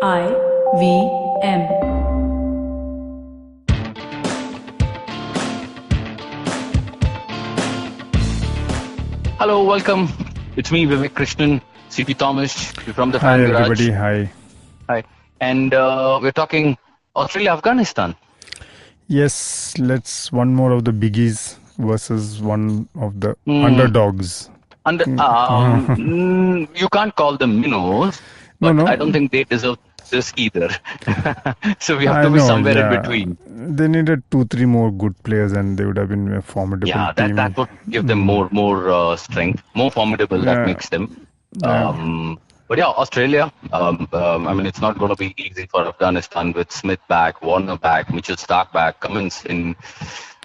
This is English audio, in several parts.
IVM. Hello, welcome. It's me, Vivek Krishnan, CP Thomas from the Hi Fan Garage. everybody, hi. Hi. And we're talking Australia, Afghanistan. Yes, let's one more of the biggies versus one of the underdogs. You can't call them minnows, but No. I don't think they deserve this either. So we have to be somewhere in between. They needed 2-3 more good players and they would have been a formidable team. That would give them more strength, more formidable. That makes them. But yeah, Australia. I mean, it's not going to be easy for Afghanistan with Smith back, Warner back, Mitchell Starc back, Cummins in.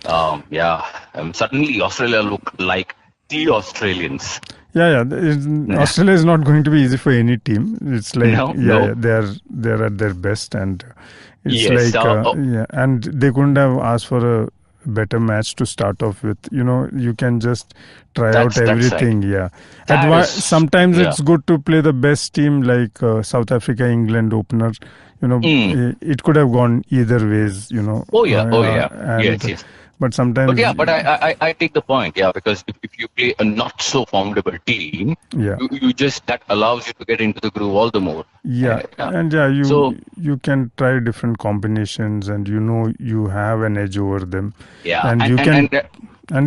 Suddenly Australia look like the Australians. Australia is not going to be easy for any team. It's like they're at their best, and it's and they couldn't have asked for a better match to start off with. You can just try out everything. Sometimes it's good to play the best team, like South Africa, England opener. It could have gone either ways. Yes. But sometimes. But I take the point. Yeah, because if you play a not so formidable team, you just that allows you to get into the groove all the more. You can try different combinations, and you have an edge over them. And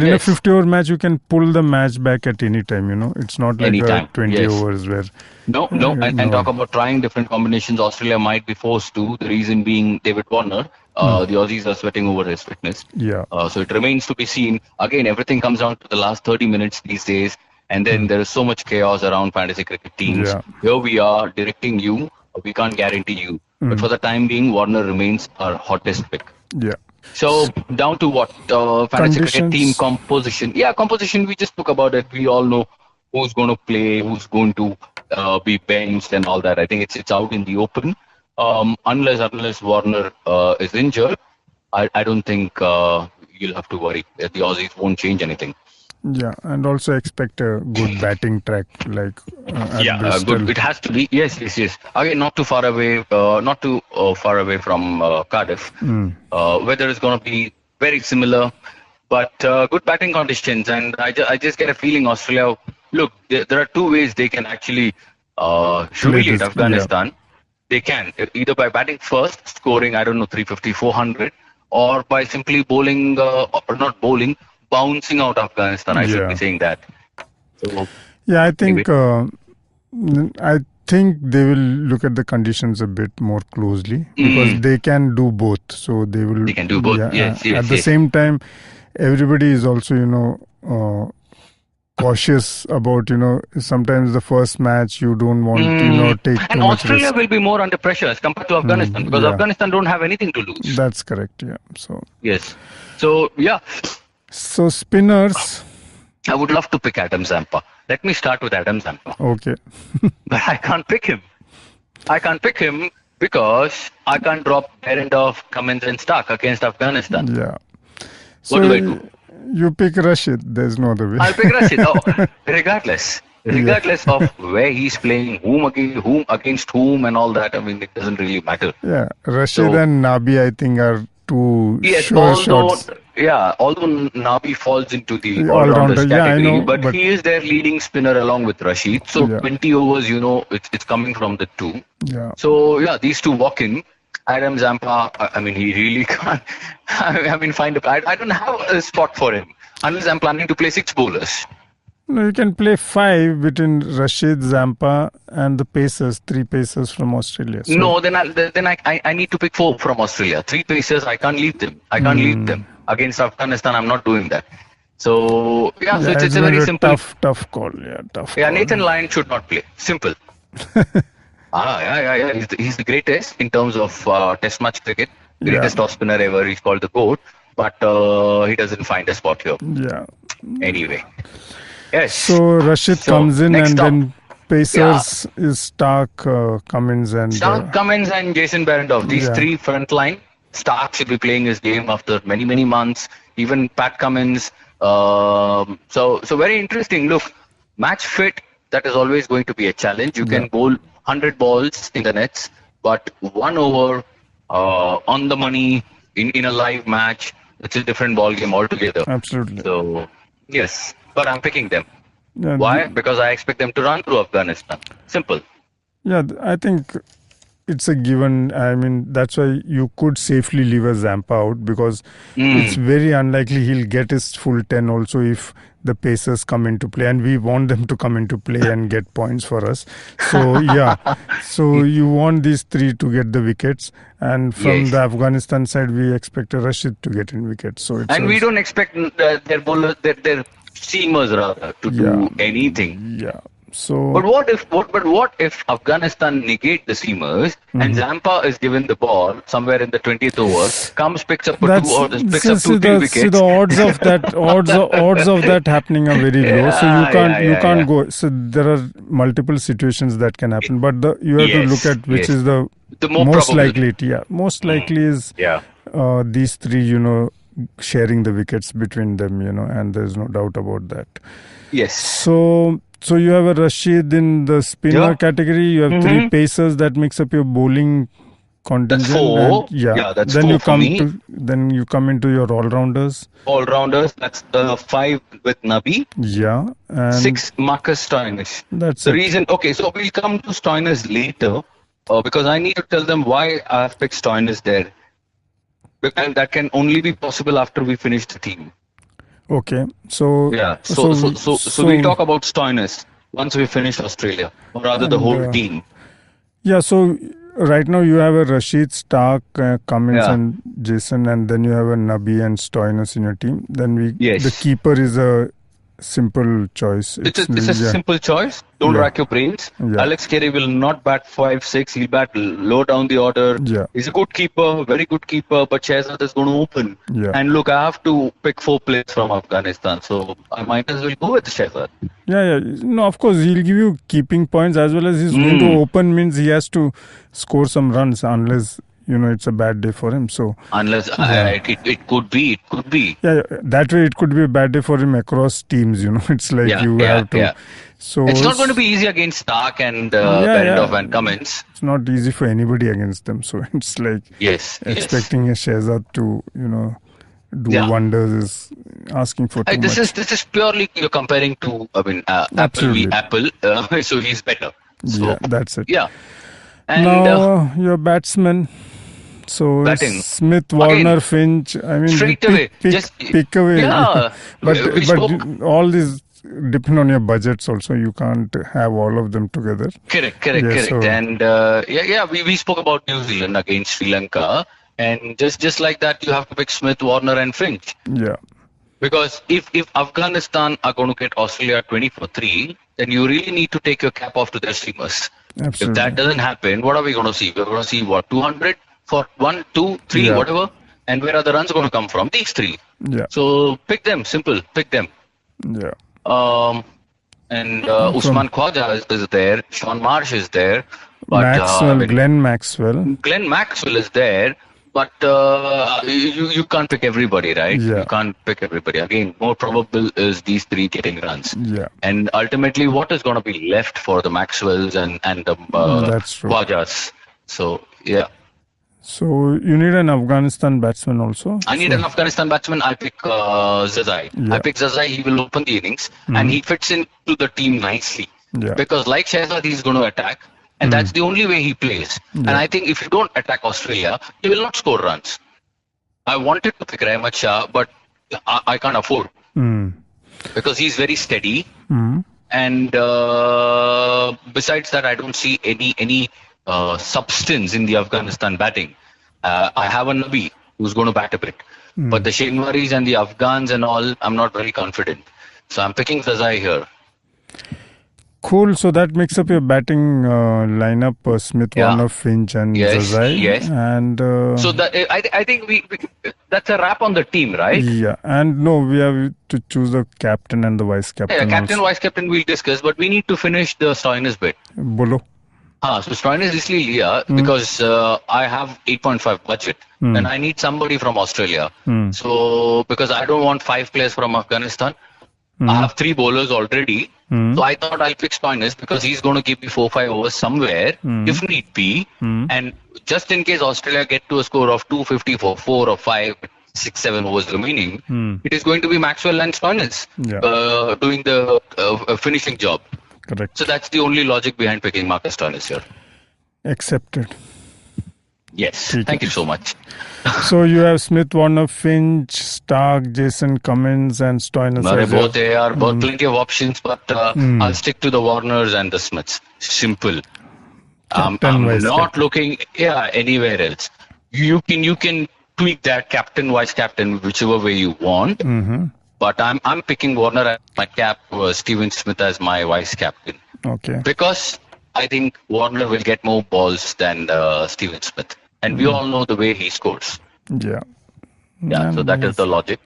in a 50-over match, you can pull the match back at any time. It's not like a 20 overs where. And talk about trying different combinations. Australia might be forced to. The reason being David Warner. The Aussies are sweating over his fitness. So it remains to be seen. Again, everything comes down to the last 30 minutes these days. And then there is so much chaos around fantasy cricket teams. Here we are directing you. We can't guarantee you. But for the time being, Warner remains our hottest pick. So down to what? Fantasy cricket team composition. Composition, we just spoke about it. We all know who's going to play, who's going to be benched and all that. I think it's out in the open. Unless Warner is injured, I don't think you'll have to worry. The Aussies won't change anything. And also expect a good batting track like good. It has to be. Yes. Again, not too far away from Cardiff. Weather is going to be very similar, but good batting conditions. And I just get a feeling Australia. Look, there are two ways they can actually humiliate Afghanistan. They can either by batting first, scoring 350, 400, or by simply bowling or not bowling, bouncing out Afghanistan. I should be saying that. So, I think they will look at the conditions a bit more closely because they can do both. So they will. They can do both. Yes. At the same time, everybody is also cautious about sometimes the first match you don't want to take too much risk. Australia will be more under pressure as compared to Afghanistan because Afghanistan don't have anything to lose. That's correct. So spinners, I would love to pick Adam Zampa. Let me start with Adam Zampa. Okay. But I can't pick him because I can't drop Behrendorff, Cummins and Starc against Afghanistan. So what do I do? You pick Rashid. There's no other way. I'll pick Rashid. Regardless of where he's playing, whom against whom, and all that. I mean, it doesn't really matter. Rashid and Nabi, I think, are two sure shots. Although Nabi falls into the all-rounders category, but he is their leading spinner along with Rashid. So 20 overs, it's coming from the two. So these two walk in. Adam Zampa, I mean, he really can't. I don't have a spot for him unless I'm planning to play 6 bowlers. No, you can play 5 between Rashid, Zampa, and the pacers, 3 pacers from Australia. So. No, then I need to pick 4 from Australia. 3 pacers, I can't leave them. Leave them against Afghanistan. I'm not doing that. So so it's a very simple, tough call. Nathan Lyon should not play. Simple. He's the greatest in terms of test match cricket. Greatest off spinner ever. He's called the GOAT, but he doesn't find a spot here. Anyway. Yes. So Rashid comes in and then pacers is Starc, Cummins and Jason Behrendorff. These 3 front line. Starc should be playing his game after many months. Even Pat Cummins. So very interesting. Look, match fit. That is always going to be a challenge. You can bowl 100 balls in the nets. but 1 over on the money in a live match, it's a different ball game altogether. Absolutely. So yes, but I'm picking them. Why? Because I expect them to run through Afghanistan. Simple. Yeah, I think it's a given. I mean, that's why you could safely leave a Zampa out, because it's very unlikely he'll get his full 10 also if the Pacers come into play, and we want them to come into play and get points for us. So yeah, so you want these three to get the wickets, and from the Afghanistan side we expect a Rashid to get in wickets. So it's we don't expect their bowlers, their seamers rather, to do anything. Yeah. So, but what if Afghanistan negate the seamers and Zampa is given the ball somewhere in the 20th over, comes picks up 2 3 wickets. See, the odds of that happening are very low. So you can't go. So there are multiple situations that can happen, but you have to look at which is the most likely. Yeah, most likely is these three. Sharing the wickets between them. And there's no doubt about that. Yes. So you have a Rashid in the spinner category. You have three Pacers that makes up your bowling contingent. That's 4. That's then 4 for me. Then you come into your all-rounders. All-rounders. That's 5 with Nabi. Yeah. And 6 Marcus Stoinis. That's the reason. Okay, so we'll come to Stoinis later because I need to tell them why I've picked Stoinis there. And that can only be possible after we finish the team. Okay, so So we'll talk about Stoinis once we finish Australia, or rather the whole team. Yeah, so right now you have a Rashid, Stark, Cummins and Jason, and then you have a Nabi and Stoinis in your team. Then the keeper is a simple choice. It's a simple choice. Don't rack your brains. Alex Carey will not bat 5-6. He'll bat low down the order. He's a good keeper, very good keeper, but Shehzad is going to open. And look, I have to pick 4 players from Afghanistan, so I might as well go with Shehzad. No, of course, he'll give you keeping points as well as he's going to open, means he has to score some runs unless it's a bad day for him. So unless it could be. Yeah, that way it could be a bad day for him across teams. It's like you have to. So it's not going to be easy against Stark and Behrendorff and Cummins. It's not easy for anybody against them. So it's like expecting a Shehzad to do wonders is asking for too much. This is purely you're comparing to Apple v Apple. So he's better. So, that's it. Yeah. And now your batsman. So batting. Smith, Warner, Again, Finch. I mean, straight away. Pick away. Yeah. but all these depend on your budgets also. You can't have all of them together. Correct. So, and we spoke about New Zealand against Sri Lanka, and just like that, you have to pick Smith, Warner, and Finch. Yeah. Because if Afghanistan are going to get Australia 20-3, then you really need to take your cap off to their streamers. Absolutely. If that doesn't happen, what are we going to see? We're going to see 200 for 1, 2, 3, whatever. And where are the runs going to come from? These 3. Yeah. So pick them. Simple. Pick them. Yeah. And Usman Khwaja is there. Sean Marsh is there. But, Glenn Maxwell. Glenn Maxwell is there. But you can't pick everybody, right? Yeah. You can't pick everybody. Again, more probable is these 3 getting runs. Yeah. And ultimately, what is going to be left for the Maxwells and the Khwajas? So, yeah. So, you need an Afghanistan batsman also? I need an Afghanistan batsman. I pick Zazai. Yeah. I pick Zazai. He will open the innings. And he fits into the team nicely. Yeah. Because like Shehzad, he's going to attack. And that's the only way he plays. Yeah. And I think if you don't attack Australia, you will not score runs. I wanted to pick Rahmat Shah, but I can't afford. Because he's very steady. And besides that, I don't see any substance in the Afghanistan batting. I have a Nabi who's going to bat a bit. But the Shinwaris and the Afghans and all, I'm not very confident. So I'm picking Zazai here. Cool. So that makes up your batting lineup: Smith, Warner, Finch, and Zazai. Yes. And so that I think we that's a wrap on the team, right? Yeah. And no, we have to choose the captain and the vice captain. Yeah, captain, vice captain, we'll discuss. But we need to finish the Stoinis bit. Bolo. So Stoinis is Lilia because I have 8.5 budget and I need somebody from Australia. So because I don't want 5 players from Afghanistan. I have 3 bowlers already. So I thought I'll pick Stoinis because he's going to give me 4-5 overs somewhere if need be. And just in case Australia get to a score of 250 for 4 or 5, 6-7 overs remaining, it is going to be Maxwell and Stoinis doing the finishing job. Correct. So that's the only logic behind picking Marcus Stoinis here. Accepted. Yes. Thank you so much. So you have Smith, Warner, Finch, Stark, Jason Cummins and Stoinis. Both they are plenty of options, but I'll stick to the Warners and the Smiths. Simple. I'm not looking anywhere else. You can tweak that captain, vice captain, whichever way you want. But I'm picking Warner as my cap, Steven Smith as my vice captain. Okay. Because I think Warner will get more balls than Steven Smith. And we all know the way he scores. Yeah. So that is the logic.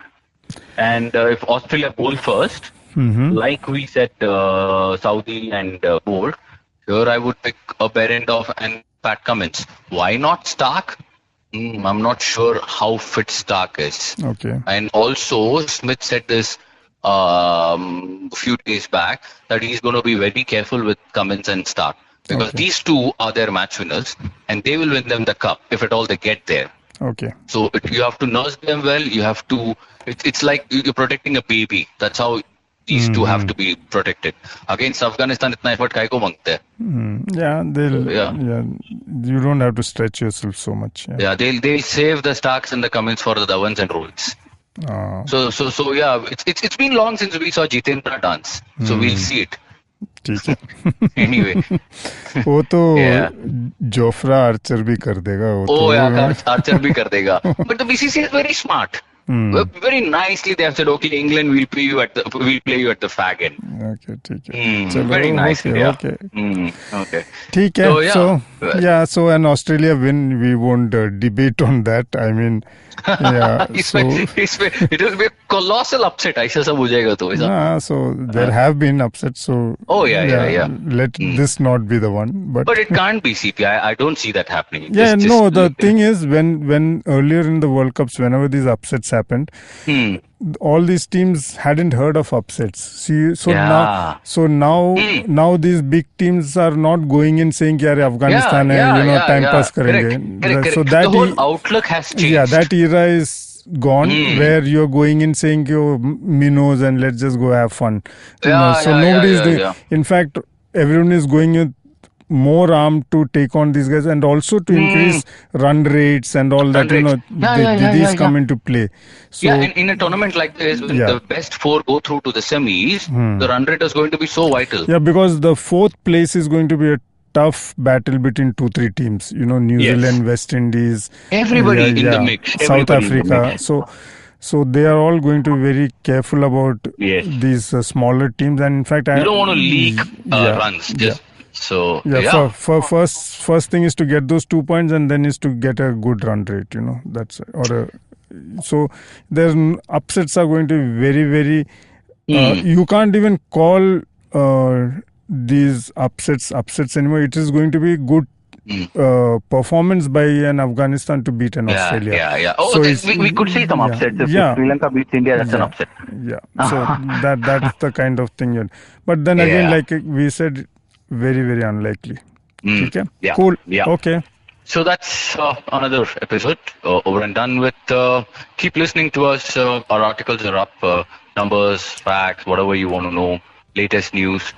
And if Australia bowl first, like we said, Saudi and Bolt, here I would pick a Behrendorff and Pat Cummins. Why not Stark? I'm not sure how fit Stark is. Okay. And also, Smith said this a few days back that he's going to be very careful with Cummins and Stark. Because these two are their match winners and they will win them the cup if at all they get there. Okay. So you have to nurse them well. You have to, it's like you're protecting a baby. That's how these two have to be protected. Against Afghanistan, itna effort kai ko mangte hai. You don't have to stretch yourself so much. They'll save the Starks and the Cummins for the Dhawans and Rohits. So it's been long since we saw Jitendra dance. So we'll see it. Anyway, वो तो Jofra Archer भी कर देगा Archer भी कर देगा but the BCCI is very smart. Very nicely they have said okay, England will play you at the fag end. Okay, ठीक है. Very nicely. Okay. ठीक है. So an Australia win, we won't debate on that. I mean, it will be a colossal upset. ऐसा सब हो जाएगा तो ऐसा. So there have been upsets. So let this not be the one. But it can't be CP. I don't see that happening. The thing is when earlier in the World Cups, whenever these upsets happened, all these teams hadn't heard of upsets. Now these big teams are not going in saying कि यार Afghanistan है, time pass करेंगे. Correct. So that the whole outlook has changed. Yeah, that era is gone where you're going in saying minnows and let's just go have fun. Nobody is doing. In fact, everyone is going in more armed to take on these guys and also to increase run rates and all that. These come into play. So, in a tournament like this, when the best 4 go through to the semis, the run rate is going to be so vital. Yeah, because the 4th place is going to be a tough battle between 2-3 teams. New Zealand, West Indies, everybody in the mix, South Africa. So they are all going to be very careful about these smaller teams. And in fact, you don't want to leak runs. So first thing is to get those 2 points, and then is to get a good run rate. So their upsets are going to be very, very. You can't even call these upsets anymore. It is going to be good performance by an Afghanistan to beat an Australia. So we could see some upsets. If Sri Lanka beats India, that's an upset. So that's the kind of thing. But then again, like we said, very, very unlikely. Okay? Cool. Okay. So that's another episode over and done with. Keep listening to us. Our articles are up. Numbers, facts, whatever you want to know. Latest news.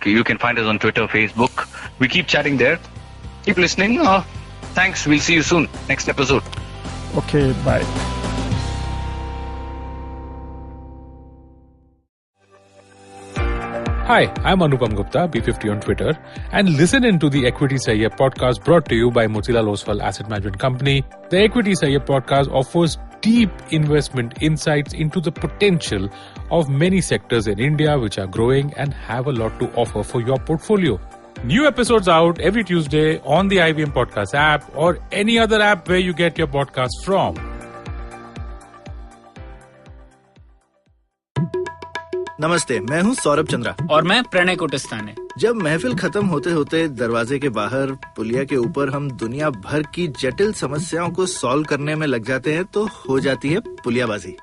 You can find us on Twitter, Facebook. We keep chatting there. Keep listening. Thanks. We'll see you soon. Next episode. Okay. Bye. Hi, I'm Anupam Gupta, B50 on Twitter, and listen into the Equity Sahiya podcast brought to you by Motilal Oswal Asset Management Company. The Equity Sahiya podcast offers deep investment insights into the potential of many sectors in India which are growing and have a lot to offer for your portfolio. New episodes out every Tuesday on the IVM Podcast app or any other app where you get your podcasts from. नमस्ते, मैं हूँ सौरभ चंद्रा और मैं प्रणय कोटस्ताने। जब महफिल खत्म होते होते दरवाजे के बाहर पुलिया के ऊपर हम दुनिया भर की जटिल समस्याओं को सॉल्व करने में लग जाते हैं तो हो जाती है पुलियाबाजी।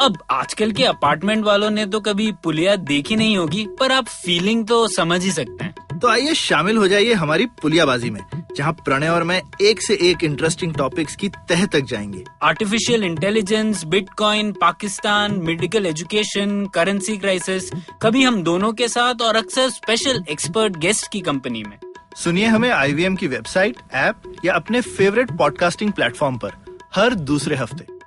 अब आजकल के अपार्टमेंट वालों ने तो कभी पुलिया देखी नहीं होगी, पर आप फीलिंग तो समझ ही सकते हैं। तो आइए शामिल हो जाइए हमारी पुलियाबाजी में, जहां प्रणय और मैं एक से एक इंटरेस्टिंग टॉपिक्स की तह तक जाएंगे। Artificial intelligence, bitcoin, Pakistan, medical education, currency crisis, कभी हम दोनों के साथ और अक्सर स्पेशल एक्सपर्ट गेस्ट की कंपनी में। सुनिए हमें IVM की वेबसाइट, ऐप या अपने फेवरेट पॉडकास्टिंग प्लेटफॉर्म पर हर दूसरे हफ्ते।